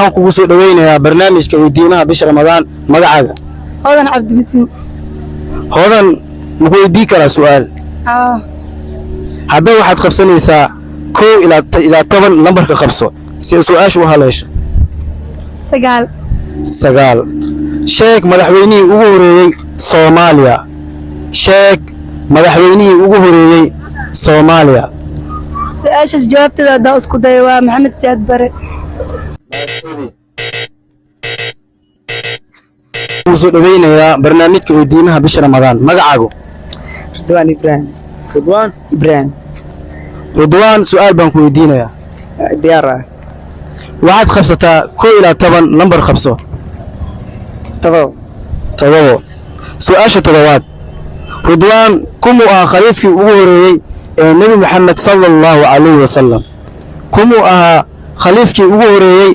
waxaan kugu soo dhaweynayaa barnaamijka weydiinaha bisha Ramadaan magacaaga هذا عبد بسم hoodan muxuu weydii karaa su'aal hadda waxaad qabsanaysaa 1 ilaa 10 lambarka qabso si su'aashu u haleesho سجال sheeg madaxweynihii ugu horeeyay Soomaaliya sheeg madaxweynihii ugu horeeyay Soomaaliya سؤال جوابت هذا اسكو دايوا محمد سياد بري soo dhaweynayaa barnaamijka weydiinaha bisha Ramadaan magacaagu رضوان إبراهيم Ridwaan su'aal baan ku weydiinayaa ديارة waxaad qabsataa 1 ilaa 10 lambar qabso تضو su'aasha toddobaad Ridwaan kumu ah khaliifkii ugu horeeyay ee Nabi Muhammad sallallahu alayhi wa sallam kumu ah khaliifkii ugu horeeyay